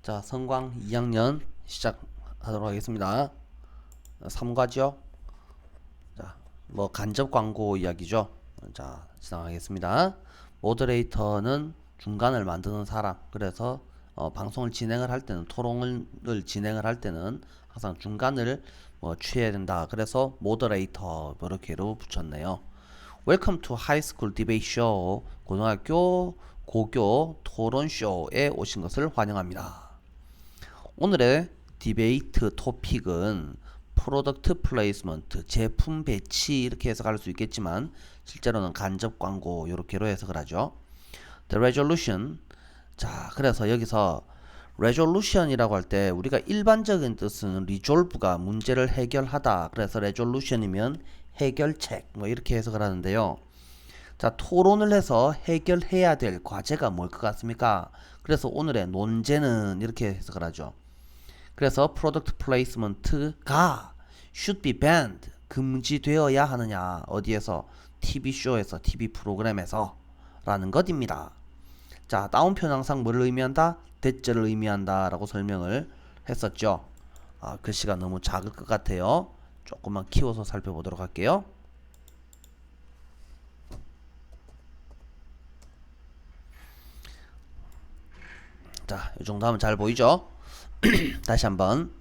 자, 성광 2학년 시작하도록 하겠습니다. 3과죠. 자, 뭐 간접 광고 이야기죠. 자, 시작하겠습니다. 모더레이터는 중간을 만드는 사람. 그래서 방송을 진행을 할 때는 토론을 진행을 할 때는 항상 중간을 취해야 된다. 그래서 모더레이터 이렇게로 붙였네요. Welcome to High School Debate Show. 고등학교 고교 토론 쇼에 오신 것을 환영합니다. 오늘의 디베이트 토픽은 프로덕트 플레이스먼트, 제품 배치 이렇게 해석할 수 있겠지만 실제로는 간접 광고 이렇게로 해석을 하죠. The resolution. 자, 그래서 여기서 resolution이라고 할 때 우리가 일반적인 뜻은 resolve가 문제를 해결하다. 그래서 resolution이면 해결책 뭐 이렇게 해석을 하는데요. 자, 토론을 해서 해결해야 될 과제가 뭘 것 같습니까? 그래서 오늘의 논제는 이렇게 해석을 하죠. 그래서 프로덕트 플레이스먼트가 should be banned, 금지되어야 하느냐, 어디에서? TV쇼에서, TV 프로그램에서 라는 것입니다. 자, 다운표는 항상 뭐를 의미한다? 대절을 의미한다 라고 설명을 했었죠. 글씨가 너무 작을 것 같아요. 조금만 키워서 살펴보도록 할게요. 자, 이 정도 하면 잘 보이죠? 다시 한번.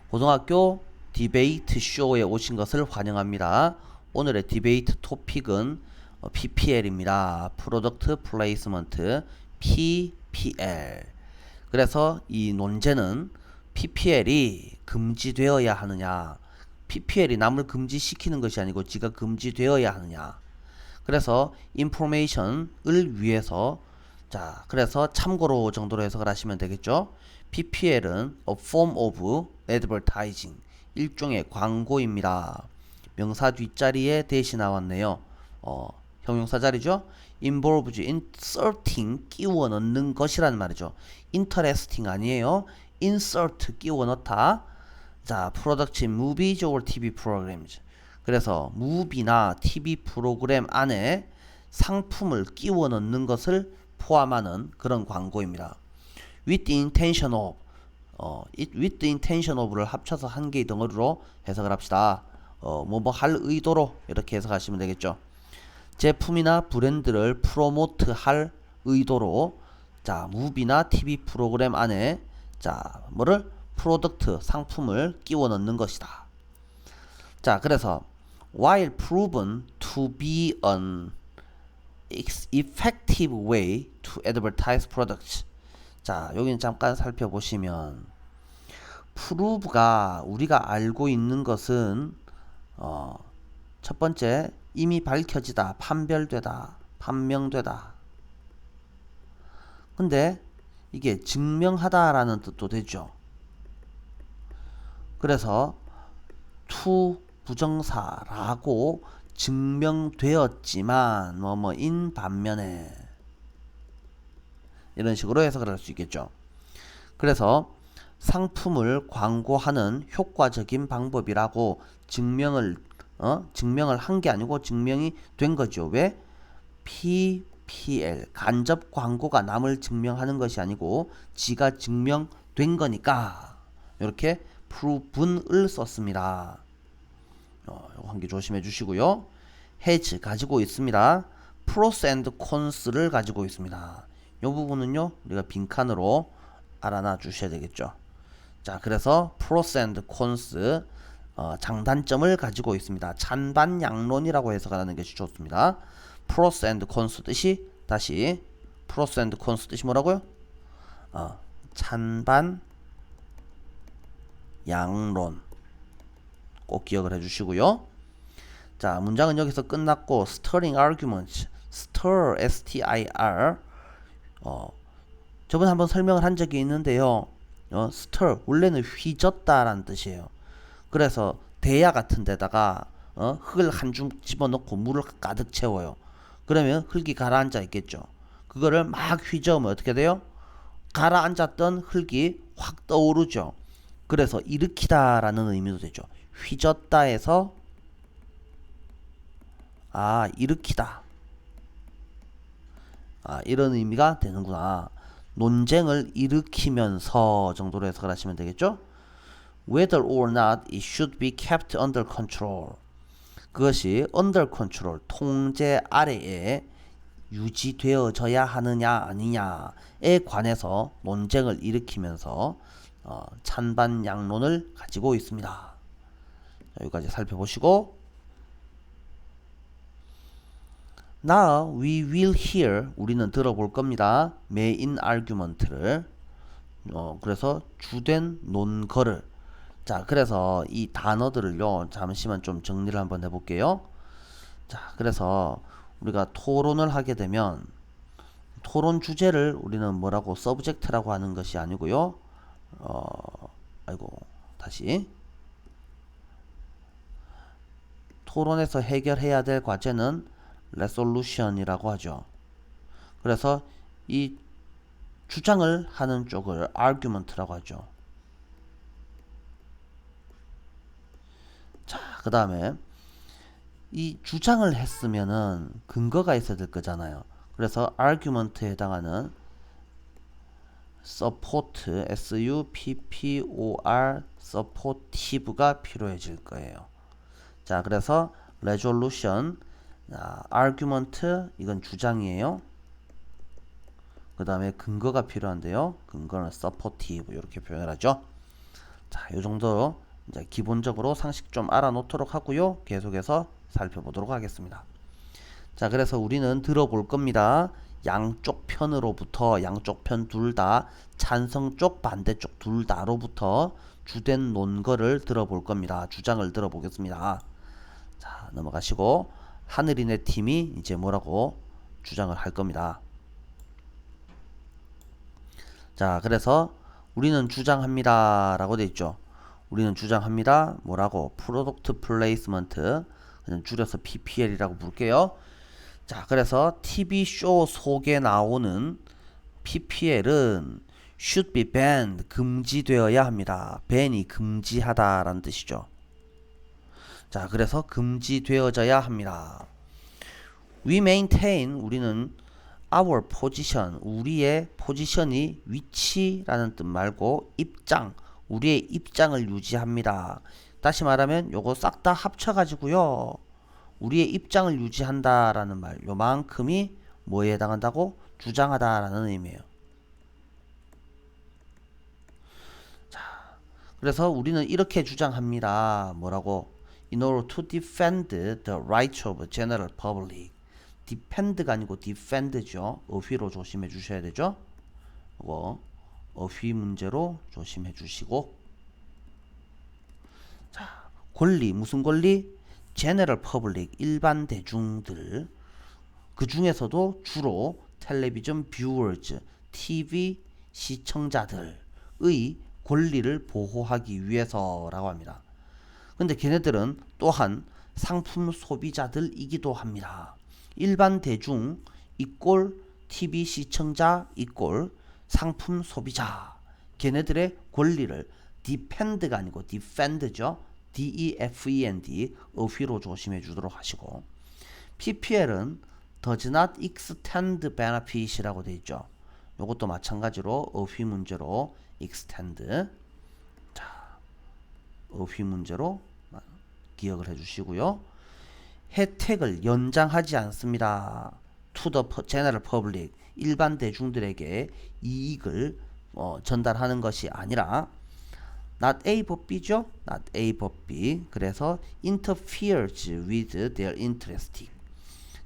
고등학교 디베이트 쇼에 오신 것을 환영합니다. 오늘의 디베이트 토픽은 PPL입니다. 프로덕트 플레이스먼트 PPL. 그래서 이 논제는 PPL이 금지되어야 하느냐, PPL이 남을 금지시키는 것이 아니고 지가 금지되어야 하느냐. 그래서 인포메이션을 위해서, 자, 그래서 참고로 정도로 해석을 하시면 되겠죠. PPL은 a form of advertising, 일종의 광고입니다. 명사 뒷자리에 대시 나왔네요. 형용사 자리죠. involves inserting, 끼워 넣는 것이라는 말이죠. interesting 아니에요. insert, 끼워 넣다. 자, production movies or TV programs. 그래서 movie나 TV 프로그램 안에 상품을 끼워 넣는 것을 포함하는 그런 광고입니다. with the intention of, with the intention of를 합쳐서 한 개의 덩어리로 해석을 합시다. 뭐 할 의도로 이렇게 해석하시면 되겠죠. 제품이나 브랜드를 프로모트 할 의도로, 자, 무비나 TV 프로그램 안에, 자, 뭐를? 프로덕트, 상품을 끼워 넣는 것이다. 자, 그래서 while proven to be an effective way to advertise products. 자, 여기는 잠깐 살펴보시면 prove가 우리가 알고 있는 것은 첫 번째, 이미 밝혀지다, 판별되다, 판명되다. 근데 이게 증명하다라는 뜻도 되죠. 그래서 to 부정사라고 증명되었지만 인 반면에 이런 식으로 해석을 할 수 있겠죠. 그래서 상품을 광고하는 효과적인 방법이라고 증명을 한 게 아니고 증명이 된 거죠. 왜? PPL, 간접 광고가 남을 증명하는 것이 아니고 지가 증명된 거니까 이렇게 proven을 썼습니다. 이거 한 개 조심해 주시고요. has 가지고 있습니다. pros and cons를 가지고 있습니다. 이 부분은요, 우리가 빈칸으로 알아놔 주셔야 되겠죠. 자, 그래서 pros and cons, 장단점을 가지고 있습니다. 찬반양론이라고 해석하는 것이 좋습니다. pros and cons 뜻이, 다시 pros and cons 뜻이 뭐라고요? 찬반 양론 꼭 기억을 해주시고요. 자, 문장은 여기서 끝났고 stirring arguments, stir, S-T-I-R, 저번에 한번 설명을 한 적이 있는데요. stir, 원래는 휘젓다라는 뜻이에요. 그래서 대야 같은 데다가 흙을 한 줌 집어넣고 물을 가득 채워요. 그러면 흙이 가라앉아 있겠죠. 그거를 막 휘저으면 어떻게 돼요? 가라앉았던 흙이 확 떠오르죠. 그래서 일으키다라는 의미도 되죠. 휘젓다에서 일으키다, 이런 의미가 되는구나. 논쟁을 일으키면서 정도로 해석을 하시면 되겠죠. Whether or not it should be kept under control. 그것이 under control, 통제 아래에 유지되어져야 하느냐 아니냐에 관해서 논쟁을 일으키면서 찬반 양론을 가지고 있습니다. 여기까지 살펴보시고 Now we will hear, 우리는 들어볼 겁니다. main argument를 그래서 주된 논거를. 자, 그래서 이 단어들을요 잠시만 좀 정리를 한번 해볼게요. 자, 그래서 우리가 토론을 하게 되면 토론 주제를 우리는 뭐라고 서브젝트라고 하는 것이 아니고요. 다시 토론에서 해결해야 될 과제는 레솔루션이라고 하죠. 그래서 이 주장을 하는 쪽을 argument라고 하죠. 자, 그 다음에 이 주장을 했으면은 근거가 있어야 될 거잖아요. 그래서 argument에 해당하는 support, support, supportive가 필요해질 거예요. 자, 그래서 resolution, argument, 이건 주장이에요. 그 다음에 근거가 필요한데요. 근거는 supportive 이렇게 표현을 하죠. 자, 이 정도 이제 기본적으로 상식 좀 알아놓도록 하고요. 계속해서 살펴보도록 하겠습니다. 자, 그래서 우리는 들어볼 겁니다. 양쪽 편으로부터, 양쪽 편 둘 다, 찬성 쪽, 반대쪽 둘 다로부터 주된 논거를 들어볼 겁니다. 주장을 들어보겠습니다. 자, 넘어가시고 하늘이네 팀이 이제 뭐라고 주장을 할 겁니다. 자, 그래서 우리는 주장합니다 라고 돼 있죠. 우리는 주장합니다. 뭐라고? 프로덕트 플레이스먼트, 그냥 줄여서 PPL이라고 부를게요. 자, 그래서 TV쇼 속에 나오는 PPL은 should be banned, 금지되어야 합니다. ban이 금지하다라는 뜻이죠. 자, 그래서 금지되어져야 합니다. We maintain, 우리는 our position, 우리의 포지션이 위치라는 뜻 말고 입장, 우리의 입장을 유지합니다. 다시 말하면 요거 싹 다 합쳐가지고요. 우리의 입장을 유지한다라는 말, 요만큼이 뭐에 해당한다고? 주장하다라는 의미예요. 자, 그래서 우리는 이렇게 주장합니다. 뭐라고? In order to defend the rights of general public. defend가 아니고 defend죠. 어휘로 조심해 주셔야 되죠. 이거 어휘 문제로 조심해 주시고, 자, 권리, 무슨 권리? general public, 일반 대중들, 그 중에서도 주로 텔레비전 viewers, TV 시청자들의 권리를 보호하기 위해서라고 합니다. 근데 걔네들은 또한 상품 소비자들이기도 합니다. 일반 대중 이꼴 TV 시청자 이꼴 상품 소비자, 걔네들의 권리를 defend가 아니고 defend죠. DEFEND, 어휘로 조심해 주도록 하시고, PPL은 does not extend benefit이라고 되어 있죠. 이것도 마찬가지로 어휘 문제로 extend, 자, 어휘 문제로 기억을 해주시고요. 혜택을 연장하지 않습니다. to the general public, 일반 대중들에게 이익을 전달하는 것이 아니라 not A but B죠. not A but B. 그래서 interferes with their interest.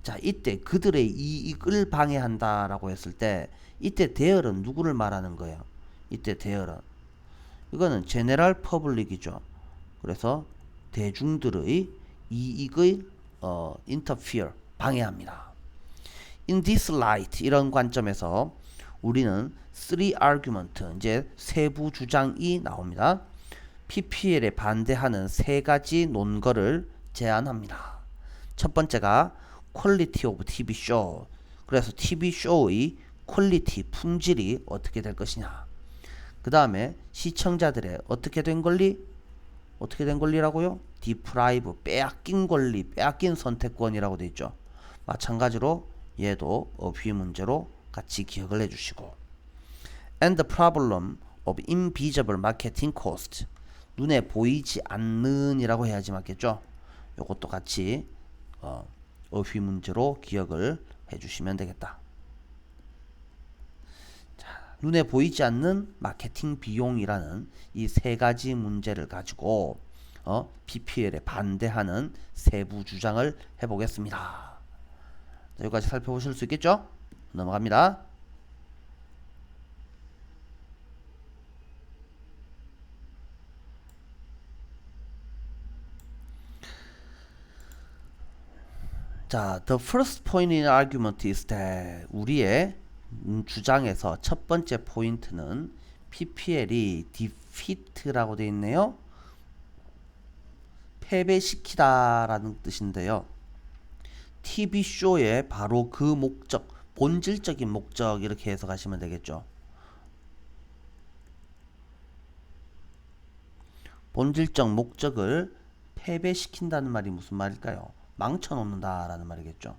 자, 이때 그들의 이익을 방해한다라고 했을 때 이때 대열은 누구를 말하는 거예요? 이때 대열은 이거는 general public이죠. 그래서 대중들의 이익을 interfere, 방해합니다. In this light, 이런 관점에서 우리는 three argument, 이제 세부 주장이 나옵니다. PPL에 반대하는 세 가지 논거를 제안합니다. 첫 번째가 quality of TV show. 그래서 TV show의 퀄리티, 품질이 어떻게 될 것이냐. 그 다음에 시청자들의 어떻게 된 권리? 어떻게 된 권리라고요? deprive, 빼앗긴 권리, 빼앗긴 선택권이라고 되어 있죠. 마찬가지로 얘도 어휘 문제로 같이 기억을 해주시고, and the problem of invisible marketing cost. 눈에 보이지 않는 이라고 해야지 맞겠죠. 요것도 같이 어휘 문제로 기억을 해주시면 되겠다. 자, 눈에 보이지 않는 마케팅 비용이라는 이 세 가지 문제를 가지고 PPL에 반대하는 세부 주장을 해보겠습니다. 자, 여기까지 살펴보실 수 있겠죠? 넘어갑니다. 자, the first point in argument is that 우리의 주장에서 첫 번째 포인트는 PPL이 defeat라고 되어 있네요. 패배시키다라는 뜻인데요. TV쇼의 바로 그 목적, 본질적인 목적 이렇게 해석하시면 되겠죠. 본질적 목적을 패배시킨다는 말이 무슨 말일까요? 망쳐놓는다라는 말이겠죠.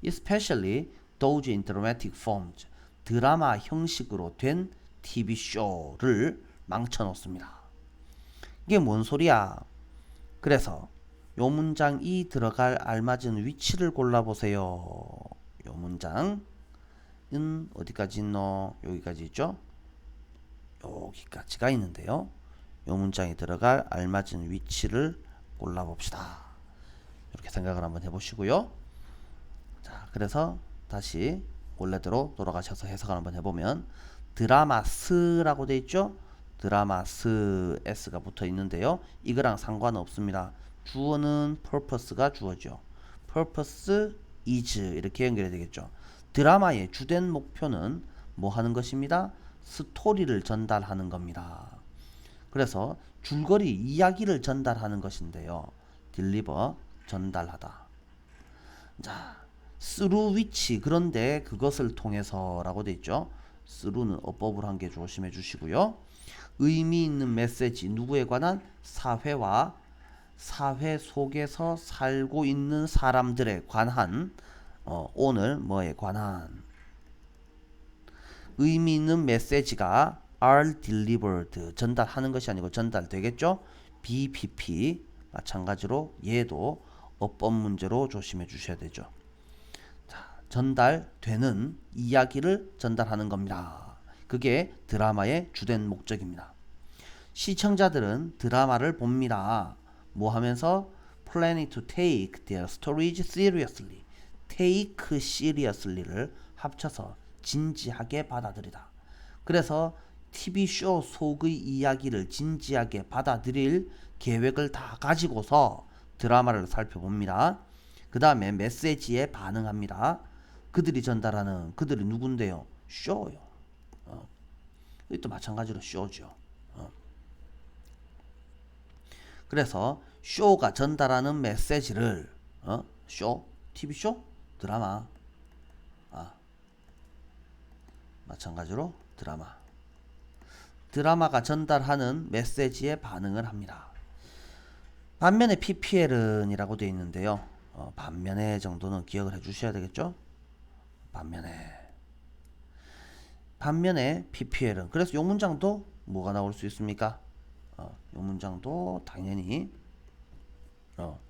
Especially those in dramatic forms. 드라마 형식으로 된 TV쇼를 망쳐놓습니다. 이게 뭔 소리야? 그래서 요 문장이 들어갈 알맞은 위치를 골라보세요. 요 문장은 어디까지 있노? 여기까지 있죠? 여기까지가 있는데요. 요 문장이 들어갈 알맞은 위치를 골라봅시다. 이렇게 생각을 한번 해보시고요. 자, 그래서 다시 원래대로 돌아가셔서 해석을 한번 해보면 드라마스라고 되어 있죠. 드라마스 s가 붙어 있는데요. 이거랑 상관없습니다. 주어는 purpose가 주어죠. purpose is 이렇게 연결이 되겠죠. 드라마의 주된 목표는 뭐 하는 것입니다? 스토리를 전달하는 겁니다. 그래서 줄거리 이야기를 전달하는 것인데요. deliver 전달하다. 자, through which 그런데 그것을 통해서 라고 되어 있죠. through는 어법을 한 개 조심해 주시고요. 의미 있는 메시지 누구에 관한? 사회와 사회 속에서 살고 있는 사람들에 관한 오늘 뭐에 관한 의미 있는 메시지가 are delivered 전달하는 것이 아니고 전달되겠죠. BPP 마찬가지로 얘도 어법 문제로 조심해 주셔야 되죠. 자, 전달되는 이야기를 전달하는 겁니다. 그게 드라마의 주된 목적입니다. 시청자들은 드라마를 봅니다. 뭐 하면서? planning to take their stories seriously. take seriously를 합쳐서 진지하게 받아들이다. 그래서 TV쇼 속의 이야기를 진지하게 받아들일 계획을 다 가지고서 드라마를 살펴봅니다. 그 다음에 메시지에 반응합니다. 그들이 전달하는 그들이 누군데요? 쇼요. 이것도 마찬가지로 쇼죠. 그래서 쇼가 전달하는 메시지를 쇼, TV쇼, 드라마 마찬가지로 드라마가 전달하는 메시지에 반응을 합니다. 반면에 PPL은 이라고 되어 있는데요. 반면에 정도는 기억을 해 주셔야 되겠죠. 반면에 PPL은 그래서 이 문장도 뭐가 나올 수 있습니까? 이 문장도 당연히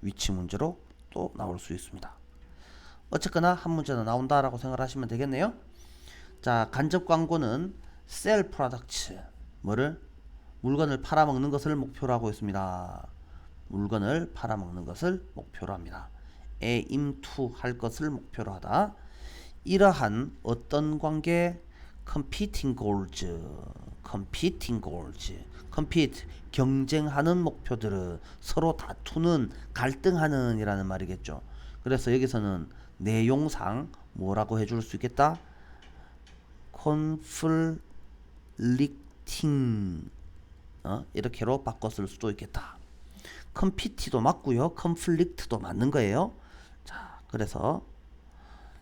위치 문제로 또 나올 수 있습니다. 어쨌거나 한 문제는 나온다라고 생각하시면 되겠네요. 자, 간접 광고는 sell products 뭐를? 물건을 팔아먹는 것을 목표로 하고 있습니다. 물건을 팔아먹는 것을 목표로 합니다. aim to 할 것을 목표로 하다. 이러한 어떤 관계? competing goals compete 경쟁하는 목표들은 서로 다투는 갈등하는 이라는 말이겠죠. 그래서 여기서는 내용상 뭐라고 해줄 수 있겠다? conflicting 이렇게로 바꿔 쓸 수도 있겠다. compete도 맞고요. conflict도 맞는 거예요. 자, 그래서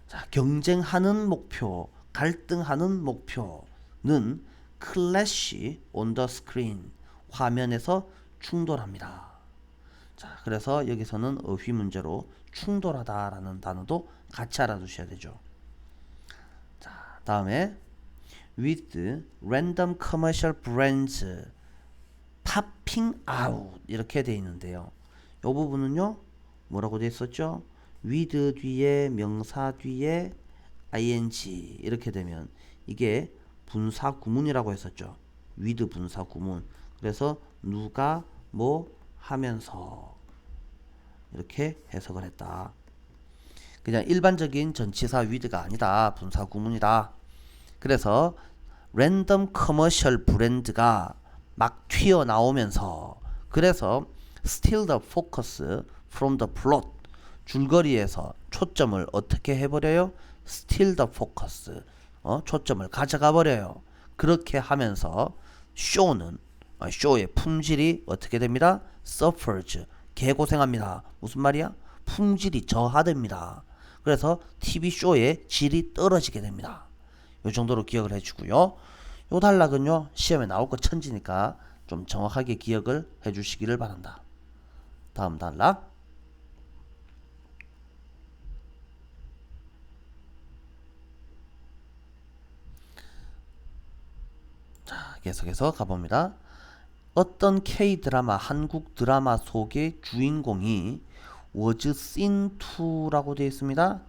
자, 경쟁하는 목표, 갈등하는 목표는 clash on the screen 화면에서 충돌합니다. 자, 그래서 여기서는 어휘 문제로 충돌하다라는 단어도 같이 알아두셔야 되죠. 자, 다음에 with random commercial brands popping out 이렇게 돼 있는데요. 이 부분은요 뭐라고 돼 있었죠? with 뒤에 명사 뒤에 ing 이렇게 되면 이게 분사 구문이라고 했었죠. with 분사 구문. 그래서 누가 뭐 하면서 이렇게 해석을 했다. 그냥 일반적인 전치사 with가 아니다. 분사 구문이다. 그래서 랜덤 커머셜 브랜드가 막 튀어나오면서 그래서 steal the focus from the plot 줄거리에서 초점을 어떻게 해버려요? steal the focus 초점을 가져가 버려요. 그렇게 하면서 쇼의 품질이 어떻게 됩니다? suffers 개고생합니다. 무슨 말이야? 품질이 저하됩니다. 그래서 TV쇼의 질이 떨어지게 됩니다. 이 정도로 기억을 해주고요. 요 단락은요 시험에 나올 거 천지니까 좀 정확하게 기억을 해주시기를 바란다. 다음 단락. 자, 계속해서 가봅니다. 어떤 K-드라마, 한국 드라마 속의 주인공이 was seen to라고 되어 있습니다.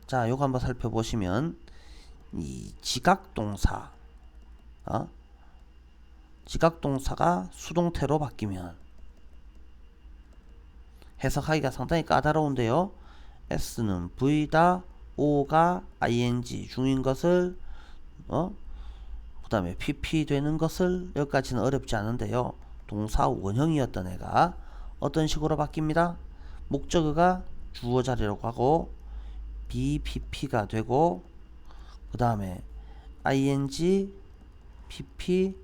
자, 요거 한번 살펴보시면 이 지각동사 지각동사가 수동태로 바뀌면 해석하기가 상당히 까다로운데요. S는 V다, O가 ing 중인 것을 그 다음에 PP 되는 것을 여기까지는 어렵지 않은데요. 동사 원형이었던 애가 어떤 식으로 바뀝니다. 목적어가 주어 자리라고 하고 BPP가 되고 그 다음에 ing, PP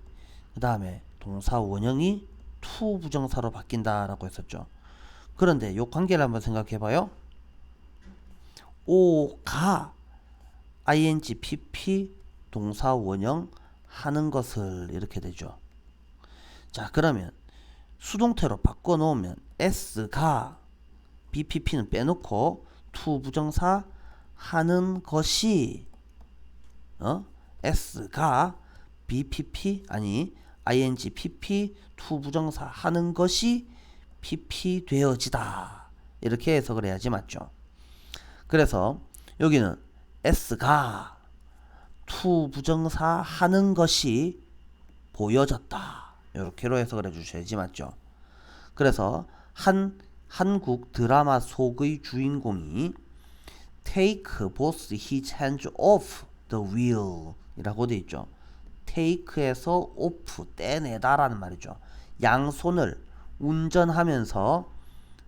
그 다음에 동사 원형이 to 부정사로 바뀐다라고 했었죠. 그런데 이 관계를 한번 생각해 봐요. O가 ing, PP 동사 원형 하는 것을 이렇게 되죠. 자, 그러면 수동태로 바꿔 놓으면 S가 BPP는 빼놓고 to 부정사 하는 것이 S가 BPP 아니 ing PP to 부정사 하는 것이 PP 되어지다. 이렇게 해석을 해야지 맞죠. 그래서 여기는 S가 to 부정사 하는 것이 보여졌다. 이렇게로 해석을 해주셔야지 맞죠. 그래서 한국 드라마 속의 주인공이 take both his hands off the wheel 이라고 되어 있죠. take에서 off 떼내다 라는 말이죠. 양손을 운전하면서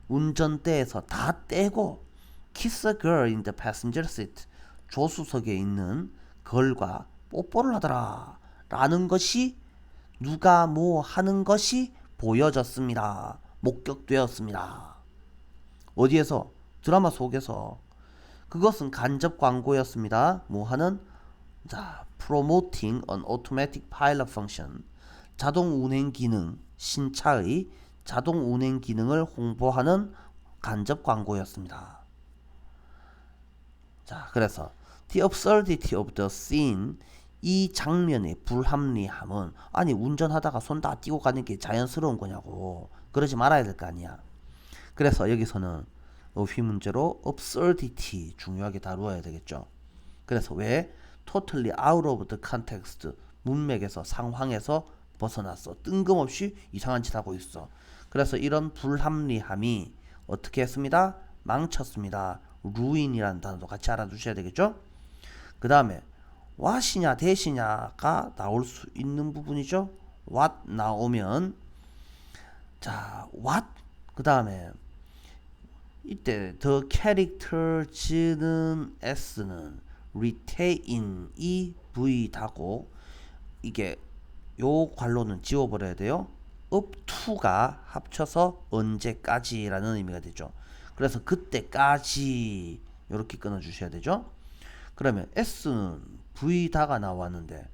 운전대에서 다 떼고 kiss a girl in the passenger seat 조수석에 있는 걸과 뽀뽀를 하더라 라는 것이 누가 뭐 하는 것이 보여졌습니다. 목격되었습니다. 어디에서? 드라마 속에서. 그것은 간접 광고였습니다. 뭐 하는? 자, promoting an automatic pilot function 자동 운행 기능, 신차의 자동 운행 기능을 홍보하는 간접 광고였습니다. 자, 그래서 the absurdity of the scene 이 장면의 불합리함은 아니 운전하다가 손 다 띄고 가는 게 자연스러운 거냐고 그러지 말아야 될 거 아니야. 그래서 여기서는 어휘 문제로 absurdity 중요하게 다루어야 되겠죠. 그래서 왜 totally out of the context 문맥에서 상황에서 벗어났어. 뜬금없이 이상한 짓 하고 있어. 그래서 이런 불합리함이 어떻게 했습니다? 망쳤습니다. ruin이라는 단어도 같이 알아두셔야 되겠죠. 그 다음에 what이냐 대시냐가 나올 수 있는 부분이죠. what 나오면 자 what 그 다음에 이때 the characters는 s는 retain이 v다고 이게 요 관로는 지워버려야 돼요. up to가 합쳐서 언제까지라는 의미가 되죠. 그래서 그때까지 이렇게 끊어주셔야 되죠. 그러면 S는 V다가 나왔는데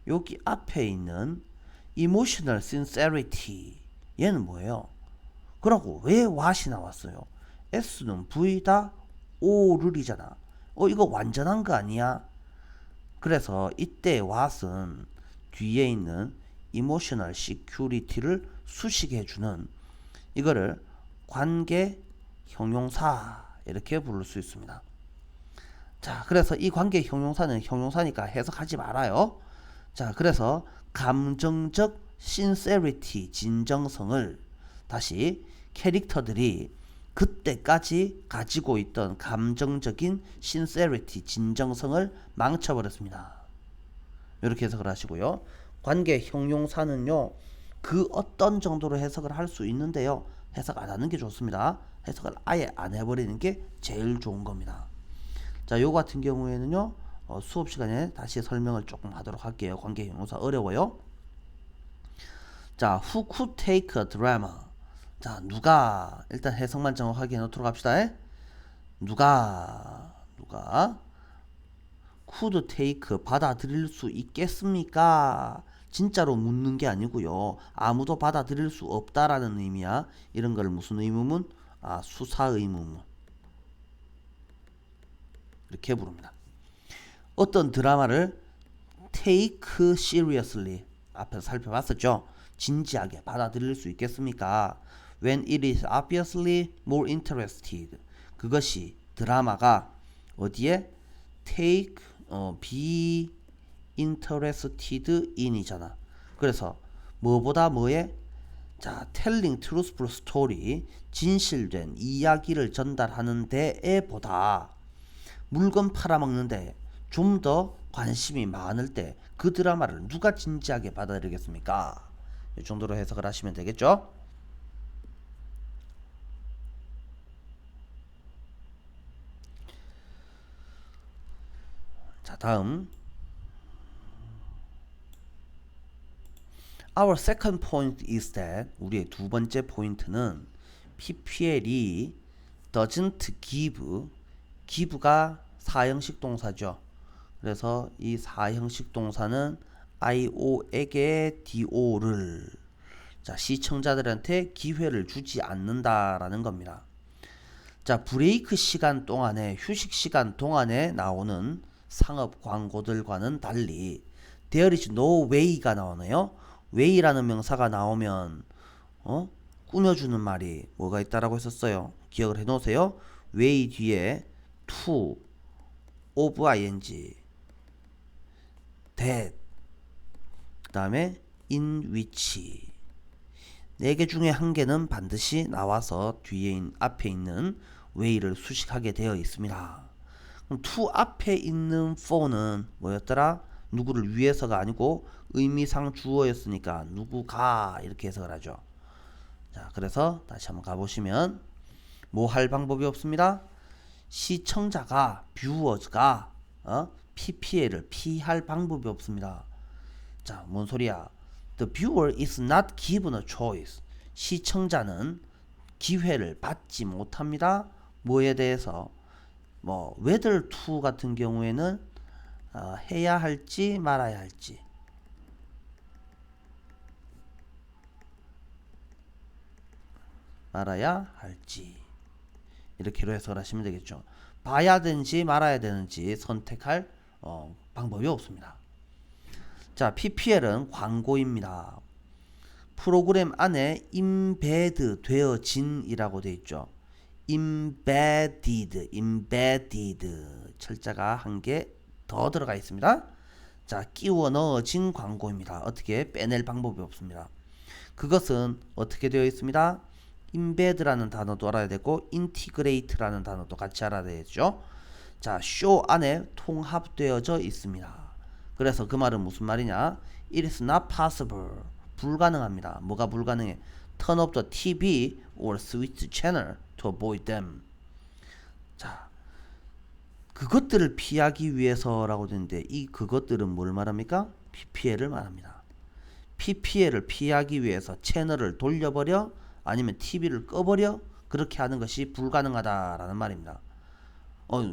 여기 앞에 있는 emotional sincerity 얘는 뭐예요? 그러고 왜 what이 나왔어요? S는 V다 O를이잖아. 이거 완전한 거 아니야? 그래서 이때 what은 뒤에 있는 emotional security를 수식해주는 이거를 관계 형용사 이렇게 부를 수 있습니다. 자, 그래서 이 관계 형용사는 형용사니까 해석하지 말아요. 자, 그래서 감정적 sincerity, 진정성을 다시 캐릭터들이 그때까지 가지고 있던 감정적인 sincerity, 진정성을 망쳐버렸습니다. 이렇게 해석을 하시고요. 관계 형용사는요, 그 어떤 정도로 해석을 할 수 있는데요, 해석 안 하는 게 좋습니다. 해석을 아예 안 해버리는 게 제일 좋은 겁니다. 자, 요거 같은 경우에는요, 수업 시간에 다시 설명을 조금 하도록 할게요. 관계 형용사 어려워요. 자, who could take a drama? 자, 누가, 일단 해석만 정확하게 해놓도록 합시다. 누가 could take, 받아들일 수 있겠습니까? 진짜로 묻는 게 아니고요, 아무도 받아들일 수 없다라는 의미야. 이런 걸 무슨 의무문? 수사 의무문 이렇게 부릅니다. 어떤 드라마를 take seriously, 앞에서 살펴봤었죠. 진지하게 받아들일 수 있겠습니까? When it is obviously more interested, 그것이 드라마가 어디에 take, be interested in이잖아. 그래서 뭐보다 뭐에, 자, telling truthful story, 진실된 이야기를 전달하는 데에 보다 물건 팔아먹는데 좀 더 관심이 많을 때 그 드라마를 누가 진지하게 받아들이겠습니까? 이 정도로 해석을 하시면 되겠죠? 자, 다음 Our second point is that, 우리의 두 번째 포인트는 PPL이 doesn't give, give가 사형식 동사죠. 그래서 이 사형식 동사는 IO에게 DO를, 자, 시청자들한테 기회를 주지 않는다라는 겁니다. 자, 브레이크 시간 동안에, 휴식 시간 동안에 나오는 상업 광고들과는 달리 There is no way가 나오네요. way라는 명사가 나오면 꾸며주는 말이 뭐가 있다라고 했었어요. 기억을 해놓으세요. way 뒤에 to, of ing, that, 그 다음에 in which, 4개 중에 한 개는 반드시 나와서 뒤에 앞에 있는 way를 수식하게 되어 있습니다. 그럼 to 앞에 있는 for는 뭐였더라? 누구를 위해서가 아니고 의미상 주어였으니까 누구가 이렇게 해석을 하죠. 자, 그래서 다시 한번 가보시면 뭐 할 방법이 없습니다. 시청자가, 뷰어가 PPL을 피할 방법이 없습니다. 자, 뭔 소리야? The viewer is not given a choice. 시청자는 기회를 받지 못합니다. 뭐에 대해서? 뭐 whether to 같은 경우에는 해야 할지 말아야 할지, 이렇게로 해석을 하시면 되겠죠. 봐야 되는지 말아야 되는지 선택할 방법이 없습니다. 자, PPL은 광고입니다. 프로그램 안에 embed 되어진이라고 되어 있죠. embedded 철자가 한 개 더 들어가 있습니다. 자, 끼워 넣어진 광고입니다. 어떻게 빼낼 방법이 없습니다. 그것은 어떻게 되어 있습니다. embed라는 단어도 알아야 되고 integrate라는 단어도 같이 알아야 되겠죠. 자, show 안에 통합되어져 있습니다. 그래서 그 말은 무슨 말이냐? It is not possible, 불가능합니다. 뭐가 불가능해? Turn off the TV or switch channel to avoid them. 자, 그것들을 피하기 위해서라고 되는데 이 그것들은 뭘 말합니까? PPL을 말합니다. PPL을 피하기 위해서 채널을 돌려버려, 아니면 TV를 꺼버려, 그렇게 하는 것이 불가능하다라는 말입니다.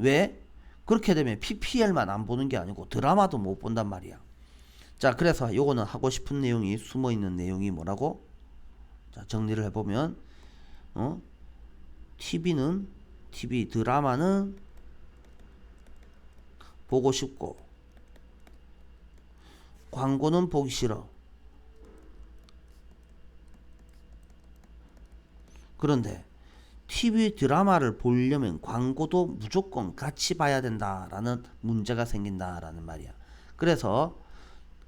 왜? 그렇게 되면 PPL만 안 보는 게 아니고 드라마도 못 본단 말이야. 자, 그래서 요거는 하고 싶은 내용이, 숨어있는 내용이 뭐라고? 자, 정리를 해보면 TV 드라마는 보고 싶고 광고는 보기 싫어. 그런데 TV 드라마를 보려면 광고도 무조건 같이 봐야 된다라는 문제가 생긴다라는 말이야. 그래서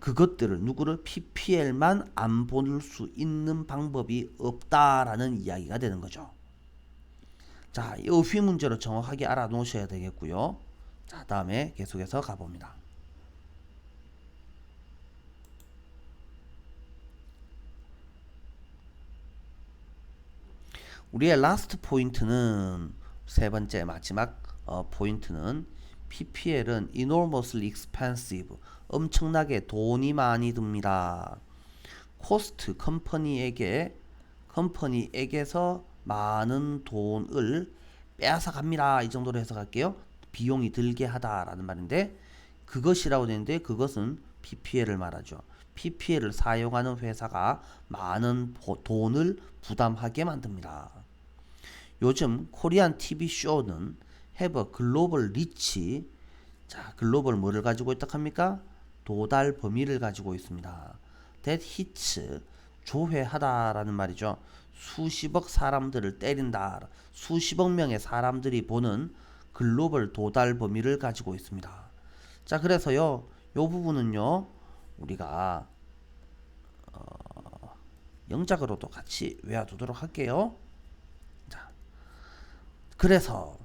그것들을 누구를 PPL만 안 볼 수 있는 방법이 없다라는 이야기가 되는 거죠. 자, 이 어휘 문제로 정확하게 알아놓으셔야 되겠고요. 자, 다음에 계속해서 가봅니다. 우리의 라스트 포인트는 세 번째 마지막 포인트는 PPL은 enormously expensive, 엄청나게 돈이 많이 듭니다. 코스트, 컴퍼니에게서 많은 돈을 빼앗아 갑니다. 이 정도로 해석할게요. 비용이 들게 하다라는 말인데, 그것이라고 되는데 그것은 PPL을 말하죠. PPL을 사용하는 회사가 많은 돈을 부담하게 만듭니다. 요즘 코리안 TV 쇼는 have a global reach. 자, 글로벌 뭐를 가지고 있다 합니까? 도달 범위를 가지고 있습니다. That hits, 조회하다라는 말이죠. 수십억 사람들을 때린다. 수십억 명의 사람들이 보는 글로벌 도달 범위를 가지고 있습니다. 자, 그래서요, 요 부분은요, 우리가 영작으로도 같이 외워두도록 할게요. 자, 그래서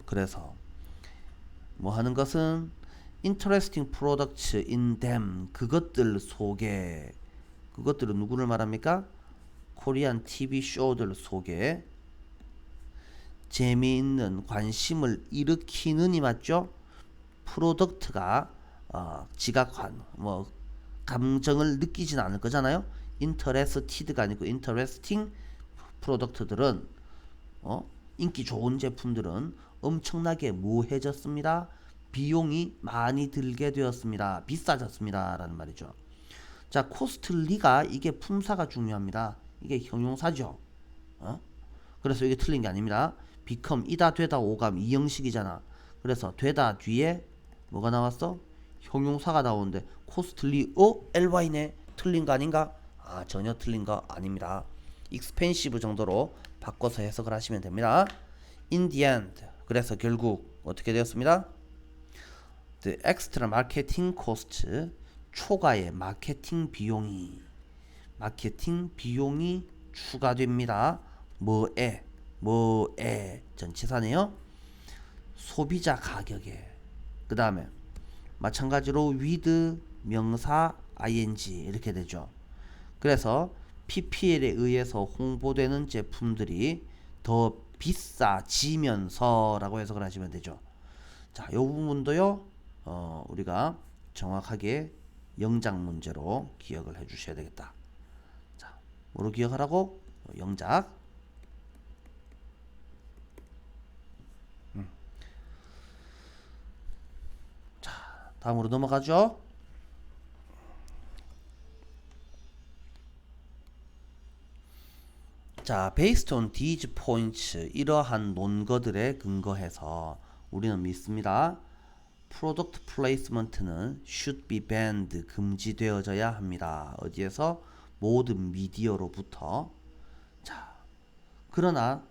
그래서 뭐 하는 것은 interesting products in them, 그것들 속에, 그것들은 누구를 말합니까? 코리안 TV 쇼들 속에 재미있는 관심을 일으키는이 맞죠? 프로덕트가 지각 뭐 감정을 느끼진 않을 거잖아요. interested가 아니고 interesting 프로덕트들은 인기 좋은 제품들은 엄청나게 뭐해졌습니다. 비용이 많이 들게 되었습니다. 비싸졌습니다. 라는 말이죠. 자, 코스틀리가 이게 품사가 중요합니다. 이게 형용사죠. 그래서 이게 틀린 게 아닙니다. become, 이다 되다 오감 이 형식이잖아. 그래서 되다 뒤에 뭐가 나왔어? 형용사가 나오는데 코스틀리 ly네. 틀린 거 아닌가? 아, 전혀 틀린 거 아닙니다. expensive 정도로 바꿔서 해석을 하시면 됩니다. in the end, 그래서 결국 어떻게 되었습니다? the extra marketing cost, 초과의 마케팅 비용이 추가됩니다. 뭐에 전치사네요. 소비자 가격에. 그 다음에 마찬가지로 with 명사 ing 이렇게 되죠. 그래서 PPL에 의해서 홍보되는 제품들이 더 비싸지면서 라고 해석을 하시면 되죠. 자, 이 부분도요, 우리가 정확하게 영작 문제로 기억을 해 주셔야 되겠다. 자, 뭐로 기억하라고? 영작. 자, 다음으로 넘어가죠. 자, based on these points, 이러한 논거들에 근거해서 우리는 믿습니다. product placement는 should be banned, 금지되어져야 합니다. 어디에서? 모든 미디어로부터. 자, 그러나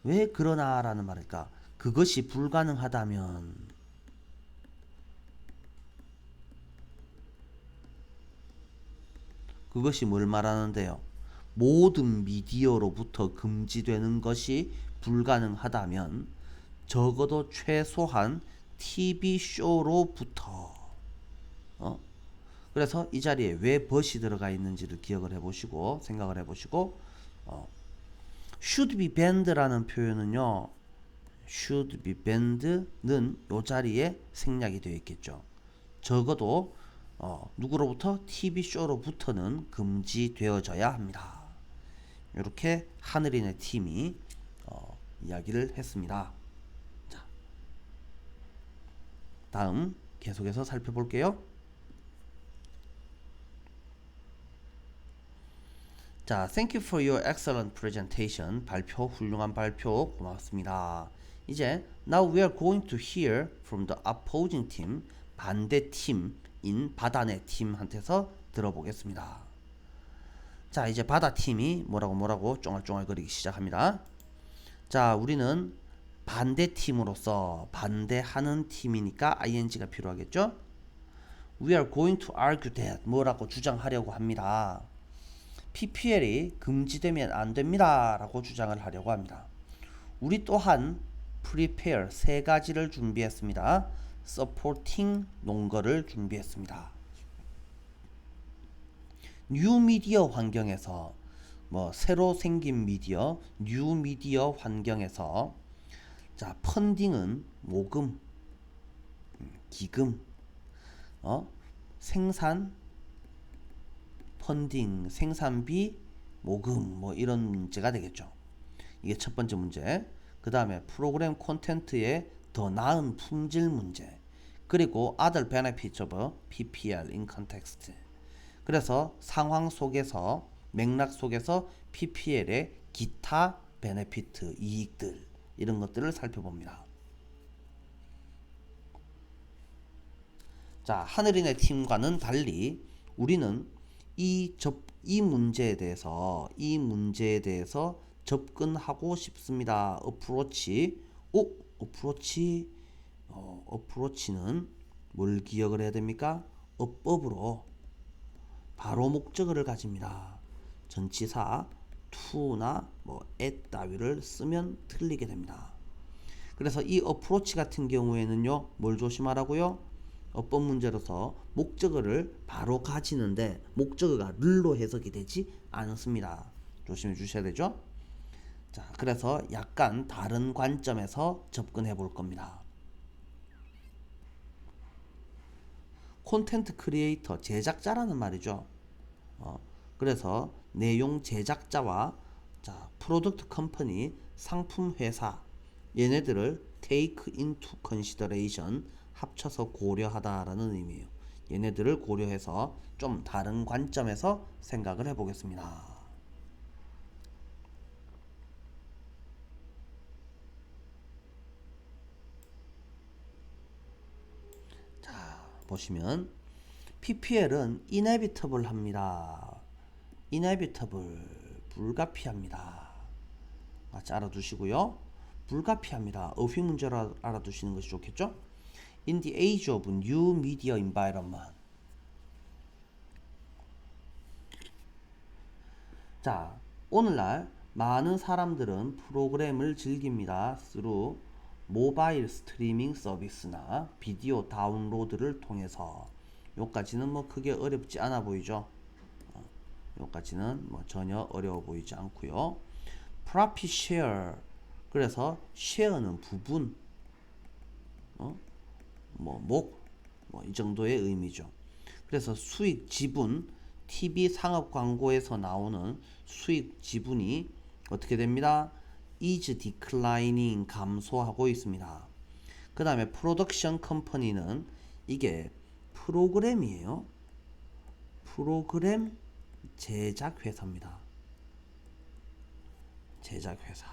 왜 그러나라는 말일까? 그것이 불가능하다면 그것이 뭘 말하는데요? 모든 미디어로부터 금지되는 것이 불가능하다면 적어도 최소한 TV쇼로부터 그래서 이 자리에 왜 but이 들어가 있는지를 기억을 해보시고 생각을 해보시고 should be banned라는 표현은요, should be banned는 이 자리에 생략이 되어 있겠죠. 적어도 누구로부터? TV쇼로부터는 금지되어져야 합니다. 이렇게 하늘인의 팀이 이야기를 했습니다. 자, 다음 계속해서 살펴볼게요. 자, thank you for your excellent presentation. 발표, 훌륭한 발표 고맙습니다. 이제 now we are going to hear from the opposing team. 반대 팀인 바다네 팀한테서 들어보겠습니다. 자, 이제 바다 팀이 뭐라고 쫑알쫑알거리기 시작합니다. 자, 우리는 반대 팀으로서 반대하는 팀이니까 ing가 필요하겠죠? We are going to argue that 뭐라고 주장하려고 합니다. PPL이 금지되면 안 됩니다 라고 주장을 하려고 합니다. 우리 또한 prepare 세 가지를 준비했습니다. supporting 논거를 준비했습니다. 뉴 미디어 환경에서 새로 생긴 미디어, 뉴 미디어 환경에서 자, 펀딩은 모금, 기금, 생산, 펀딩, 생산비, 모금 이런 문제가 되겠죠. 이게 첫 번째 문제. 그 다음에 프로그램 콘텐츠의 더 나은 품질 문제. 그리고 other benefits of PPL in context. 그래서 상황 속에서 맥락 속에서 PPL의 기타 베네피트 이익들 이런 것들을 살펴봅니다. 자, 하늘이네 팀과는 달리 우리는 이 문제에 대해서 접근하고 싶습니다. 어프로치는 뭘 기억을 해야 됩니까? 어법으로 바로 목적어를 가집니다. 전치사 to나 at 따위를 쓰면 틀리게 됩니다. 그래서 이 approach 같은 경우에는요, 뭘 조심하라고요? 어법 문제로서 목적어를 바로 가지는데 목적어가 를로 해석이 되지 않습니다. 조심해 주셔야 되죠? 자, 그래서 약간 다른 관점에서 접근해 볼 겁니다. 콘텐트 크리에이터, 제작자라는 말이죠. 그래서 내용 제작자와 자, 프로덕트 컴퍼니, 상품 회사 얘네들을 take into consideration 합쳐서 고려하다라는 의미예요. 얘네들을 고려해서 좀 다른 관점에서 생각을 해보겠습니다. 자, 보시면 PPL은 inevitable 합니다. inevitable, 불가피합니다. 같이 알아두시고요. 불가피합니다. 어휘 문제로 알아두시는 것이 좋겠죠? In the age of new media environment. 자, 오늘날 많은 사람들은 프로그램을 즐깁니다. through 모바일 스트리밍 서비스나 비디오 다운로드를 통해서. 요까지는 크게 어렵지 않아 보이죠? 요까지는 전혀 어려워 보이지 않고요. profit share. 그래서 share는 부분, 이 정도의 의미죠. 그래서 수익 지분, TV 상업 광고에서 나오는 수익 지분이 어떻게 됩니다? is declining, 감소하고 있습니다. 그 다음에 프로덕션 컴퍼니는 이게 프로그램이에요. 프로그램 제작 회사입니다. 제작 회사.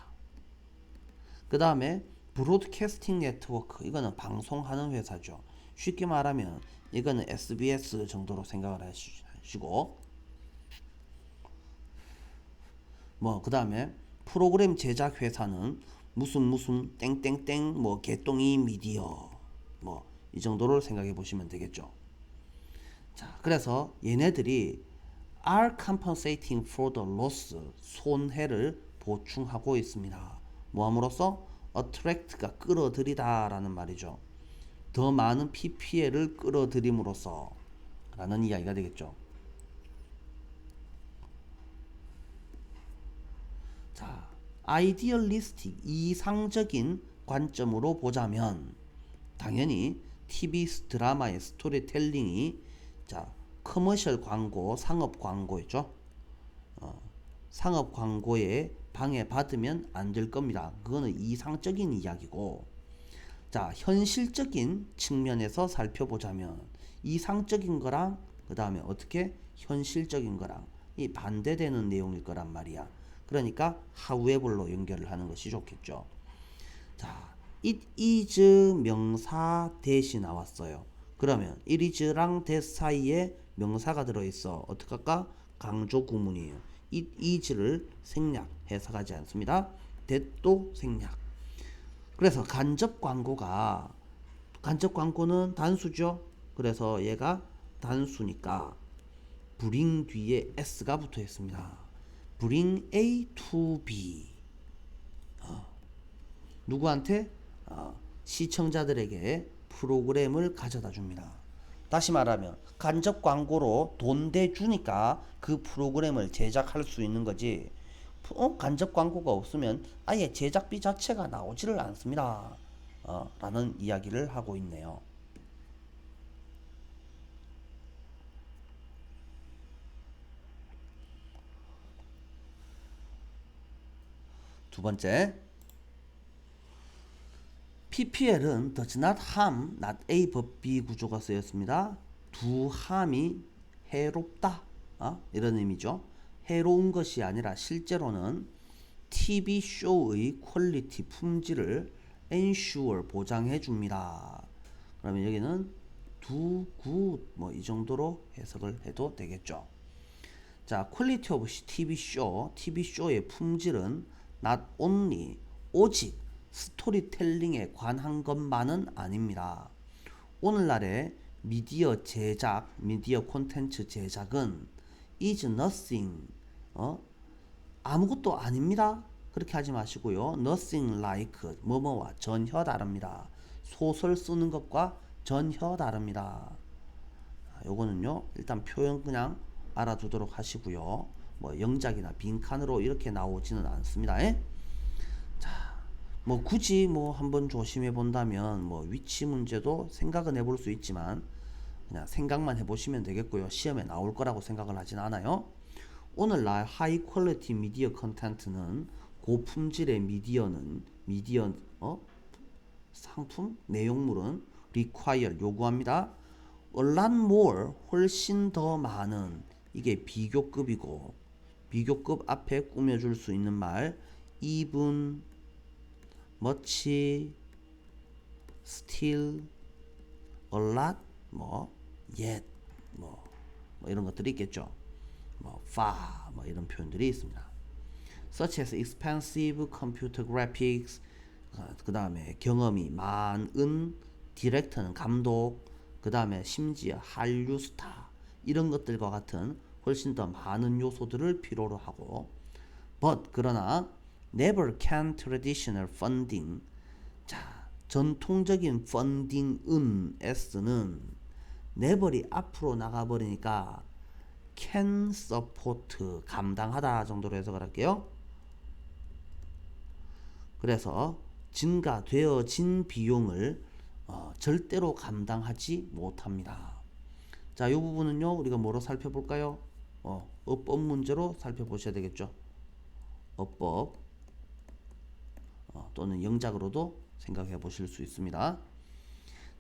그 다음에 브로드캐스팅 네트워크, 이거는 방송하는 회사죠. 쉽게 말하면 이거는 SBS 정도로 생각을 하시고, 그 다음에 프로그램 제작 회사는 무슨 땡땡땡 개똥이 미디어 이 정도를 생각해 보시면 되겠죠. 자, 그래서 얘네들이 are compensating for the loss, 손해를 보충하고 있습니다. 뭐함으로써 attract가 끌어들이다 라는 말이죠. 더 많은 PPL을 끌어들임으로써 라는 이야기가 되겠죠. 자, idealistic, 이상적인 관점으로 보자면 당연히 TV 드라마의 스토리텔링이 자, 커머셜 광고, 상업 광고였죠. 상업 광고에 방해받으면 안 될 겁니다. 그거는 이상적인 이야기고, 자, 현실적인 측면에서 살펴보자면 이상적인 거랑 그 다음에 어떻게 현실적인 거랑 이 반대되는 내용일 거란 말이야. 그러니까 하우에벌로 연결을 하는 것이 좋겠죠. 자, it is 명사 대시 나왔어요. 그러면 it is랑 that 사이에 명사가 들어있어. 어떡할까? 강조 구문이에요. it is를 생략, 해석하지 않습니다. that도 생략. 그래서 간접 광고는 단수죠. 그래서 얘가 단수니까 bring 뒤에 s가 붙어 있습니다. bring A to B. 누구한테? 시청자들에게 프로그램을 가져다 줍니다. 다시 말하면 간접 광고로 돈 대주니까 그 프로그램을 제작할 수 있는 거지. 간접 광고가 없으면 아예 제작비 자체가 나오지를 않습니다. 라는 이야기를 하고 있네요. 두 번째, PPL은 does not harm, not A 법 B 구조가 쓰였습니다. 두 함이 해롭다, 이런 의미죠. 해로운 것이 아니라 실제로는 TV 쇼의 퀄리티 품질을 ensure 보장해 줍니다. 그러면 여기는 do good 뭐 이 정도로 해석을 해도 되겠죠. 자, 퀄리티 오브 TV 쇼의 품질은 not only 오직 스토리텔링에 관한 것만은 아닙니다. 오늘날의 미디어 제작, 미디어 콘텐츠 제작은 is nothing, 아무것도 아닙니다. 그렇게 하지 마시고요. nothing like 뭐뭐와 전혀 다릅니다. 소설 쓰는 것과 전혀 다릅니다. 요거는요, 일단 표현 그냥 알아두도록 하시고요. 뭐 영작이나 빈칸으로 이렇게 나오지는 않습니다. 자, 뭐 굳이 뭐 한번 조심해 본다면 뭐 위치 문제도 생각은 해볼 수 있지만 그냥 생각만 해보시면 되겠고요. 시험에 나올 거라고 생각을 하진 않아요. 오늘날 하이 퀄리티 미디어 컨텐츠는 고품질의 미디어 상품 내용물은 require 요구합니다. a lot more 훨씬 더 많은, 이게 비교급이고 비교급 앞에 꾸며줄 수 있는 말 even, much, still, a lot, 뭐 yet, 뭐 이런 것들이 있겠죠. 뭐 far, 뭐 이런 표현들이 있습니다. such as expensive computer graphics, 그 다음에 경험이 많은 디렉터는 감독, 그 다음에 심지어 한류 스타, 이런 것들과 같은 훨씬 더 많은 요소들을 필요로 하고, but 그러나 never can traditional funding, 자, 전통적인 funding은 S는 never이 앞으로 나가버리니까 can support, 감당하다 정도로 해석을 할게요. 그래서 증가되어진 비용을 절대로 감당하지 못합니다. 자, 이 부분은요, 우리가 뭐로 살펴볼까요? 어법 문제로 살펴보셔야 되겠죠. 어법, 또는 영작으로도 생각해 보실 수 있습니다.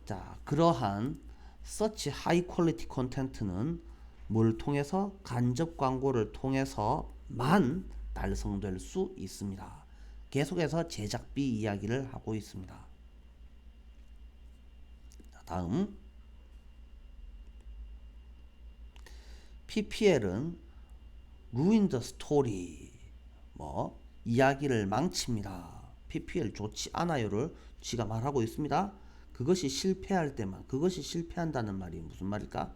자, 그러한 such high quality content는 뭘 통해서? 간접 광고를 통해서만 달성될 수 있습니다. 계속해서 제작비 이야기를 하고 있습니다. 자, 다음 PPL은 ruin the story, 뭐 이야기를 망칩니다. PPL 좋지 않아요를 쥐가 말하고 있습니다. 그것이 실패할 때만, 그것이 실패한다는 말이 무슨 말일까?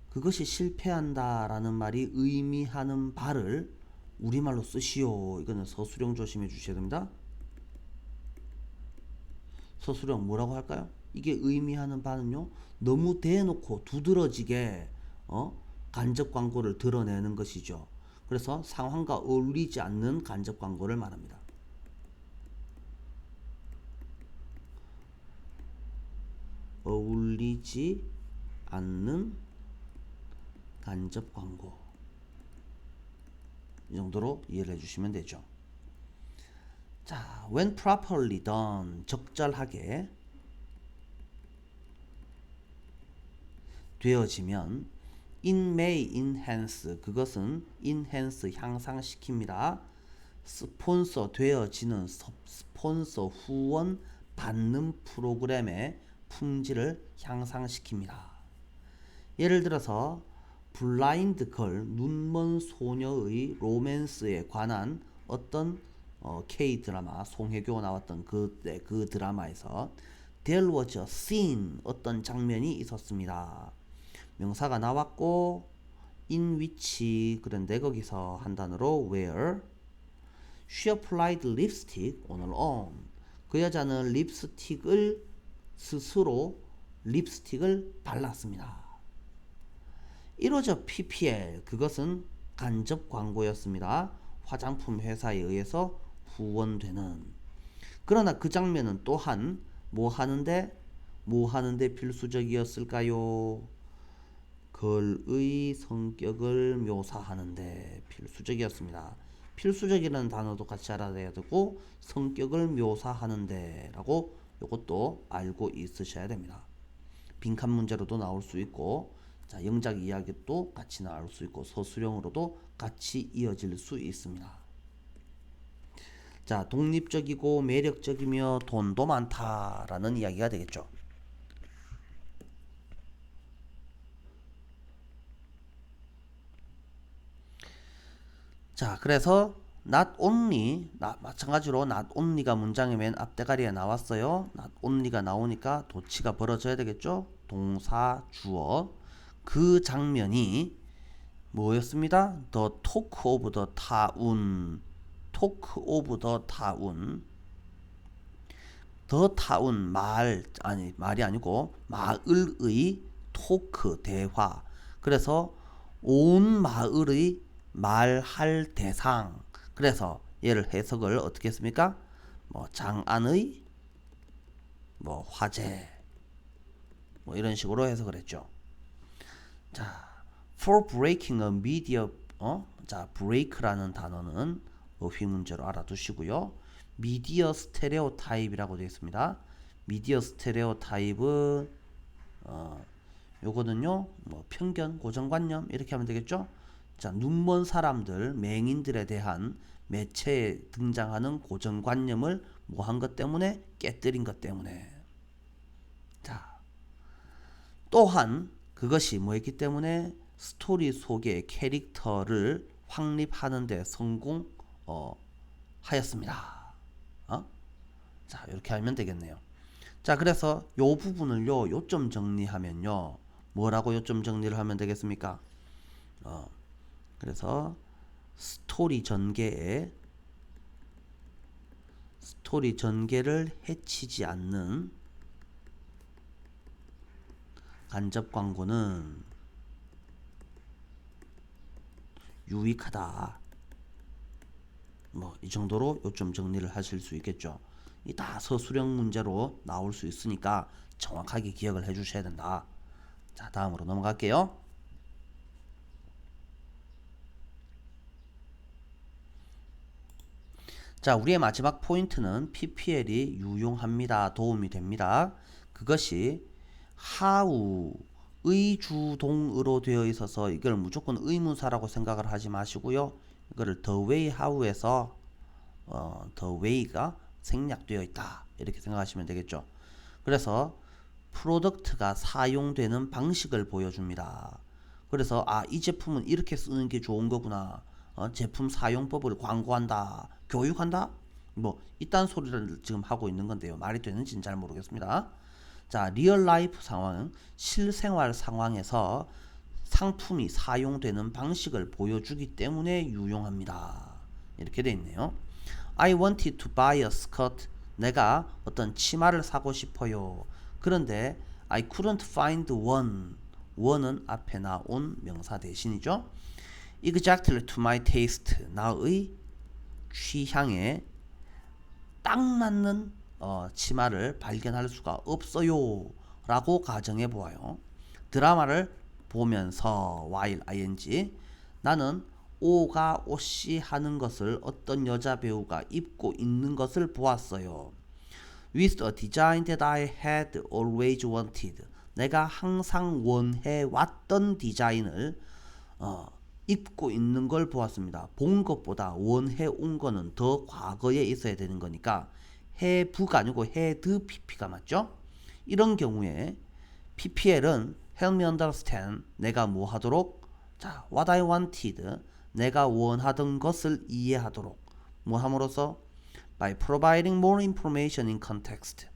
그것이 실패한다라는 말이 의미하는 바를 우리말로 쓰시오. 이거는 서술형 조심해 주셔야 됩니다. 서술형 뭐라고 할까요? 이게 의미하는 바는요, 너무 대놓고 두드러지게 간접 광고를 드러내는 것이죠. 그래서 상황과 어울리지 않는 간접 광고를 말합니다. 어울리지 않는 간접 광고, 이 정도로 이해를 해주시면 되죠. 자, when properly done, 적절하게 되어지면 it may enhance, 그것은 enhance, 향상시킵니다. 스폰서 되어지는 스폰서 후원 받는 프로그램의 품질을 향상시킵니다. 예를 들어서 블라인드 걸 눈먼 소녀의 로맨스에 관한 어떤 K 드라마 송혜교 나왔던 그 드라마에서 there was a scene 어떤 장면이 있었습니다. 명사가 나왔고 in which 그런데 거기서 한 단어로 where she applied lipstick on her own 그 여자는 립스틱을 스스로 립스틱을 발랐습니다. 이로저 PPL 그것은 간접 광고였습니다. 화장품 회사에 의해서 후원되는. 그러나 그 장면은 또한 뭐 하는데 필수적이었을까요? 걸의 성격을 묘사하는데 필수적이었습니다. 필수적이라는 단어도 같이 알아야 되고 성격을 묘사하는데 라고 이것도 알고 있으셔야 됩니다. 빈칸 문제로도 나올 수 있고 자, 영작 이야기도 같이 나올 수 있고 서술형으로도 같이 이어질 수 있습니다. 자, 독립적이고 매력적이며 돈도 많다라는 이야기가 되겠죠. 자, 그래서 not only 마찬가지로 not only가 문장의 맨 앞대가리에 나왔어요. not only가 나오니까 도치가 벌어져야 되겠죠. 동사 주어 그 장면이 뭐였습니다? The talk of the town talk of the town the town 말이 아니고 마을의 토크 대화 그래서 온 마을의 말할 대상 그래서 얘를 해석을 어떻게 했습니까? 뭐 장안의 뭐 화제 뭐 이런 식으로 해석을 했죠. 자, for breaking a media 자, break라는 단어는 어휘 문제로 알아두시고요. 미디어 스테레오타입이라고 되어 있습니다. 미디어 스테레오타입은 요거는요. 뭐 편견, 고정관념 이렇게 하면 되겠죠. 자, 눈먼 사람들, 맹인들에 대한 매체에 등장하는 고정관념을 뭐 한 것 때문에 깨뜨린 것 때문에. 자, 또한 그것이 뭐였기 때문에 스토리 속의 캐릭터를 확립하는 데 성공하였습니다. 자, 이렇게 하면 되겠네요. 자, 그래서 요 부분을요, 요점 정리하면요, 뭐라고 요점 정리를 하면 되겠습니까? 그래서 스토리 전개를 해치지 않는 간접 광고는 유익하다. 뭐 이 정도로 요점 정리를 하실 수 있겠죠. 이 다 서술형 문제로 나올 수 있으니까 정확하게 기억을 해주셔야 된다. 자, 다음으로 넘어갈게요. 자, 우리의 마지막 포인트는 PPL이 유용합니다. 도움이 됩니다. 그것이 how의 주동으로 되어 있어서 이걸 무조건 의문사라고 생각을 하지 마시고요. 이거를 the way how에서 the way가 생략되어 있다. 이렇게 생각하시면 되겠죠. 그래서 프로덕트가 사용되는 방식을 보여줍니다. 그래서 이 제품은 이렇게 쓰는 게 좋은 거구나. 제품 사용법을 광고한다. 교육한다? 뭐 이딴 소리를 지금 하고 있는 건데요. 말이 되는지는 잘 모르겠습니다. 자, 리얼 라이프 상황은 실생활 상황에서 상품이 사용되는 방식을 보여주기 때문에 유용합니다. 이렇게 돼 있네요. I wanted to buy a skirt. 내가 어떤 치마를 사고 싶어요. 그런데 I couldn't find one. one은 앞에 나온 명사 대신이죠. Exactly to my taste. 나의 취향에 딱 맞는 치마를 발견할 수가 없어요. 라고 가정해 보아요. 드라마를 보면서 while ing 나는 오가 오씨 하는 것을 어떤 여자 배우가 입고 있는 것을 보았어요. With a design that I had always wanted. 내가 항상 원해 왔던 디자인을 입고 있는 걸 보았습니다. 본 것보다 원해 온 거는 더 과거에 있어야 되는 거니까 have가 아니고 had pp가 맞죠? 이런 경우에 PPL은 help me understand 내가 뭐 하도록 자 what I wanted 내가 원하던 것을 이해하도록 뭐 함으로써 by providing more information in context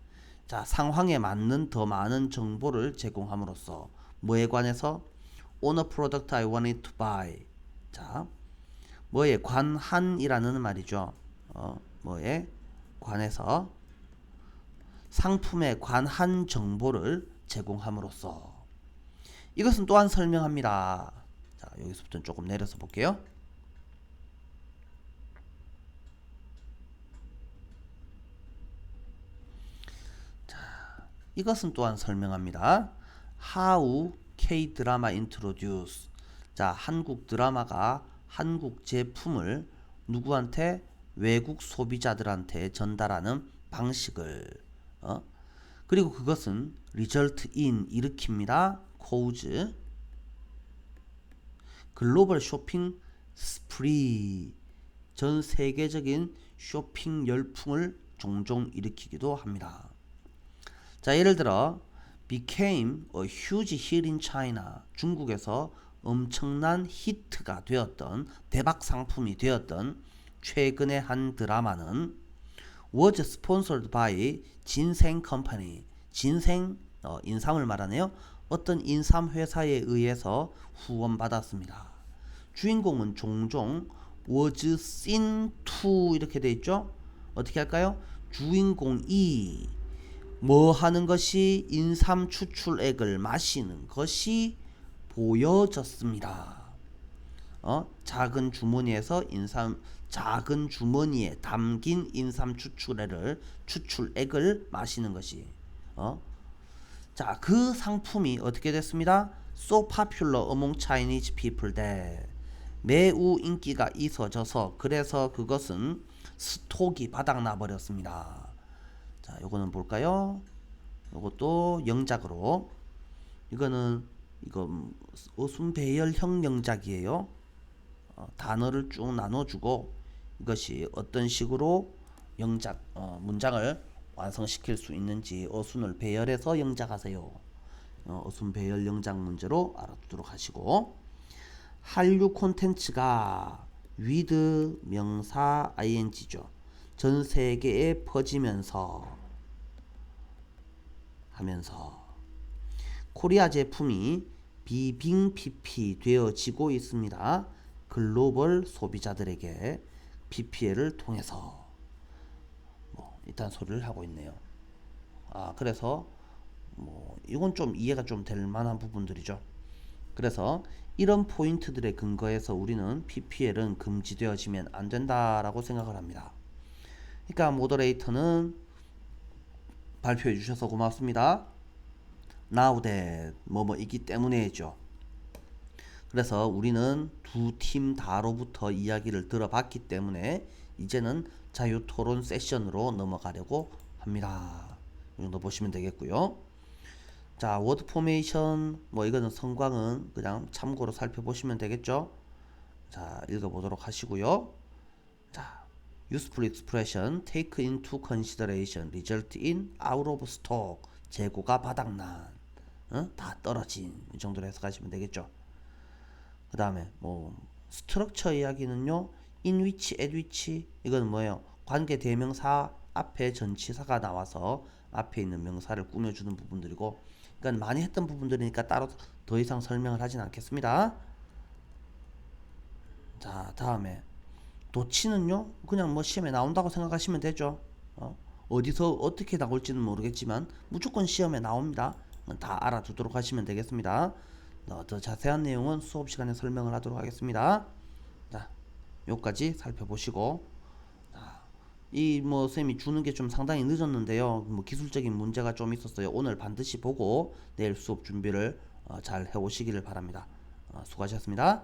자 상황에 맞는 더 많은 정보를 제공함으로써 뭐에 관해서 on a product I wanted to buy 자 뭐에 관한이라는 말이죠. 뭐에 관해서 상품에 관한 정보를 제공함으로써 이것은 또한 설명합니다. 자 여기서부터 조금 내려서 볼게요. 자 이것은 또한 설명합니다. How K-드라마 introduce 자 한국 드라마가 한국 제품을 누구한테 외국 소비자들한테 전달하는 방식을 그리고 그것은 result in 일으킵니다. cause 글로벌 쇼핑 스프리 전 세계적인 쇼핑 열풍을 종종 일으키기도 합니다. 자 예를 들어 became a huge hit in China 중국에서 엄청난 히트가 되었던 대박 상품이 되었던 최근의 한 드라마는 was sponsored by 진생 컴퍼니 진생 인삼을 말하네요. 어떤 인삼 회사에 의해서 후원받았습니다. 주인공은 종종 was seen to 이렇게 돼 있죠. 어떻게 할까요? 주인공이 뭐 하는 것이 인삼 추출액을 마시는 것이 보여졌습니다. 작은 주머니에서 작은 주머니에 담긴 인삼 추출액을 마시는 것이 자, 그 상품이 어떻게 됐습니다? So popular among Chinese people that 매우 인기가 있어져서 그래서 그것은 스톡이 바닥나 버렸습니다. 자, 요거는 볼까요? 요것도 영작으로 이거 어순배열형 영작이에요. 단어를 쭉 나눠주고 이것이 어떤 식으로 영작 문장을 완성시킬 수 있는지 어순을 배열해서 영작하세요. 어순 배열 영작 문제로 알아두도록 하시고 한류 콘텐츠가 with 명사 ing죠. 전 세계에 퍼지면서 하면서 코리아 제품이 비빙 PP 되어지고 있습니다. 글로벌 소비자들에게 PPL을 통해서 일단 소리를 하고 있네요. 그래서 이건 좀 이해가 좀 될 만한 부분들이죠. 그래서 이런 포인트들에 근거해서 우리는 PPL은 금지되어지면 안 된다라고 생각을 합니다. 그러니까 모더레이터는 발표해 주셔서 고맙습니다. Now that 뭐뭐이기 때문에죠. 그래서 우리는 두 팀 다로부터 이야기를 들어봤기 때문에 이제는 자유토론 세션으로 넘어가려고 합니다. 이 정도 보시면 되겠고요. 자, 워드 포메이션 이거는 성광은 그냥 참고로 살펴보시면 되겠죠. 자, 읽어보도록 하시고요. 자, useful expression take into consideration result in out of stock 재고가 바닥난 다 떨어진 이 정도로 해석하시면 되겠죠. 그 다음에 스트럭처 이야기는요. in which, at which 이건 뭐예요? 관계 대명사 앞에 전치사가 나와서 앞에 있는 명사를 꾸며주는 부분들이고 그러니까 많이 했던 부분들이니까 따로 더 이상 설명을 하진 않겠습니다. 자 다음에 도치는요 그냥 시험에 나온다고 생각하시면 되죠. 어디서 어떻게 나올지는 모르겠지만 무조건 시험에 나옵니다. 다 알아두도록 하시면 되겠습니다. 더 자세한 내용은 수업 시간에 설명을 하도록 하겠습니다. 자, 요까지 살펴보시고 이 쌤이 주는 게 좀 상당히 늦었는데요. 기술적인 문제가 좀 있었어요. 오늘 반드시 보고 내일 수업 준비를 잘 해오시기를 바랍니다. 수고하셨습니다.